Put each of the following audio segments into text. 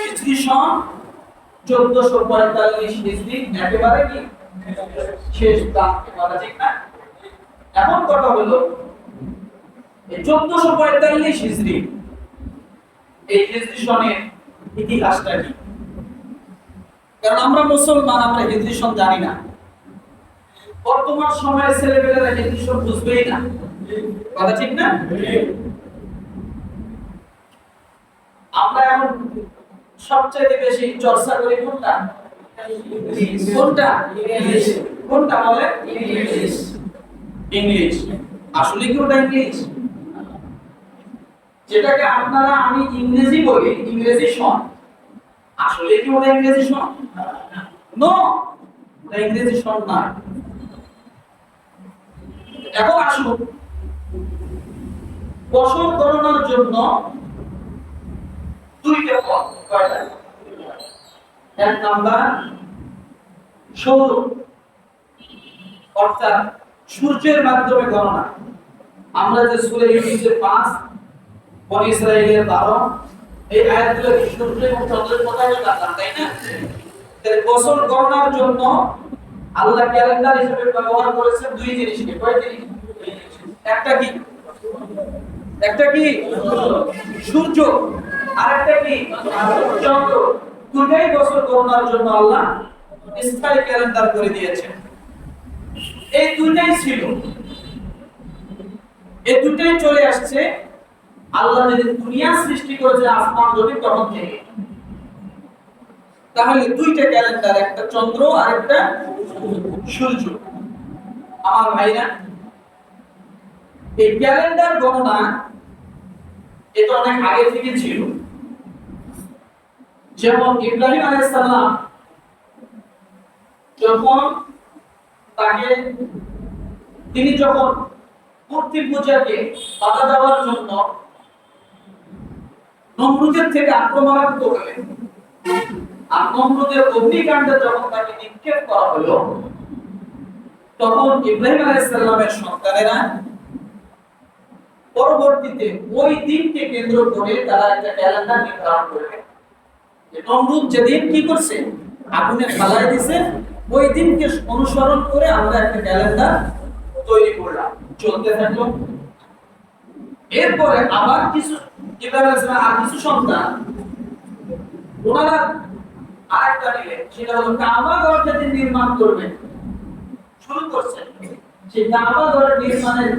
হিজরি সন 1445 হিজরি, একেবারে কি শেষ প্রান্তে, কথা ঠিক না? এখন কথা হলো এই 1445 হিজরি, এই হিজরি সনের ইতিহাসটা কি? কারণ আমরা মুসলমান, আমরা হিজরি সন জানি না। বর্তমান সময়ে ছেলেমেয়েরা হিজরি সন বুঝবেই না, কথা ঠিক না? আমরা এখন সবচেয়ে বেশি চর্চা করি কোনটা? কোনটা? ইংলিশ। কোনটা বলে? ইংলিশ। ইংলিশ আসলে কি ওটা ইংলিশ? যেটাকে আপনারা আমি ইংরেজি বলি, ইংরেজি সন, আসলে কি ওটা ইংরেজি সন? নো, ওটা ইংরেজি সন না। এখন আসুন, বছর গণনার জন্য দুইটা পথ, কয়টা? এক নাম্বার সৌর, অর্থাৎ সূর্যের মাধ্যমে গণনা। আমরা যে সূরা ইউনূসের 5, বনী ইসরাঈলের 12, এই আয়াতগুলো কি সূর্য এবং চন্দ্রের কথাই জানতাম, তাই না? তাহলে বছর গণনার জন্য আল্লাহ ক্যালেন্ডার হিসেবে ব্যবহার করেছেন দুই জিনিসকে। কয় জিনিস? একটা কি? একটা কি? সূর্য, আর একটা কি? চন্দ্র। দুটাই বছর গণনার জন্য আল্লাহ স্থায়ী ক্যালেন্ডার করে দিয়েছেন। এই দুটাই ছিল, এই দুটাই চলে আসছে আল্লাহ যেদিন দুনিয়া সৃষ্টি করেছে, আসমান জমিন, তখন থেকে। তাহলে দুইটা ক্যালেন্ডার, একটা চন্দ্র আর একটা সূর্য। আমার ভাইরা, এই ক্যালেন্ডার গণনা এটা অনেক আগে থেকে ছিল। যেমন ইব্রাহিম আলাইহিস সালাম যখন তিনি যখন মূর্তি পূজাকে বাধা দেওয়ার জন্য নমরুদের থেকে আক্রমণাত্মক হলেন, আর নমরুদের অগ্নিকাণ্ডে যখন তাকে নিক্ষেপ করা হলো, তখন ইব্রাহিম আলাইহিস সালামের সন্তানেরা পরবর্তীতে ওই দিনকে কেন্দ্র করে তারা একটা ক্যালেন্ডার নির্ধারণ করলেন। যে নমরুদ যেদিন কি করছে, আগুনে জ্বালায় দিয়েছে, ওই দিনকে অনুসরণ করে আমরা একটা ক্যালেন্ডার তৈরি করলাম, চলতে থাকলো। এরপরে আবার কিছু ইব্রাহিম আলাইহিস সালাম আর কিছু সন্তান, ওনারা আরেকটা নিলেন, সেটা হলো কাবা ঘর যেদিন নির্মাণ করবেন শুরু করছেন, সেই কাবা ঘর নির্মাণের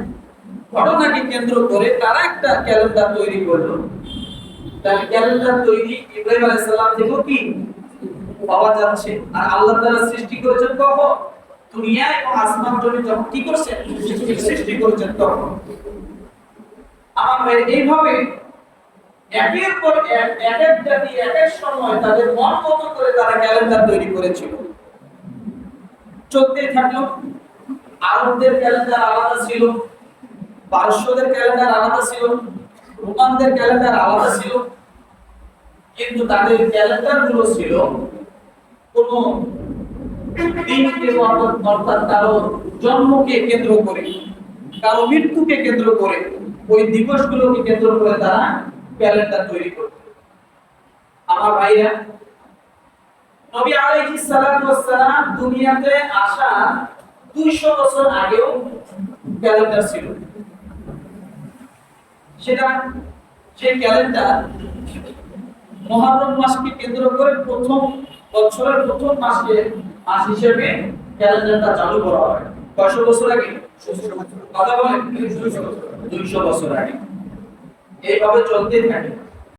ঘটনাকে কেন্দ্র করে তারা একটা ক্যালেন্ডার তৈরি করলো। তাই ক্যালেন্ডার তৈরি ইব্রাহিম আলাইহিস সালাম থেকেও কি পাওয়া যাচ্ছে। আর আল্লাহ তাআলা সৃষ্টি করেছেন কখন? দুনিয়া এবং আসমান জমিন যখন কি করেছেন? সৃষ্টি করেছেন তখন। আমার ভাই, এইভাবে একের পর এক, এক এক জাতি এক এক সময় তাদের মন মতো করে তারা ক্যালেন্ডার তৈরি করেছিল, চলতেই থাকলো। আরবদের ক্যালেন্ডার আলাদা ছিল, পারস্যদের ক্যালেন্ডার আলাদা ছিল, রোমানদের ক্যালেন্ডার আলাদা ছিল, কিন্তু তাদের ক্যালেন্ডার গুলো ছিল কোন দিনকে, অর্থাৎ কারো জন্মকে কেন্দ্র করে, কারো মৃত্যুকে কেন্দ্র করে, ওই দিবসগুলোকে কেন্দ্র করে তারা ক্যালেন্ডার তৈরি করত। আমার ভাইরা, নবী আলাইহিস সালাতু ওয়াস সালাম দুনিয়াতে আসা 200 বছর আগেও ক্যালেন্ডার ছিল। সেই ক্যালেন্ডার মুহররম মাসকে কেন্দ্র করে প্রথম বছরের প্রথম মাস হিসেবে ক্যালেন্ডারটা চালু করা হয়। কয়শো বছর আগে? কথা বলেন, 200 বছর আগে। এইভাবে চলতে থাকে।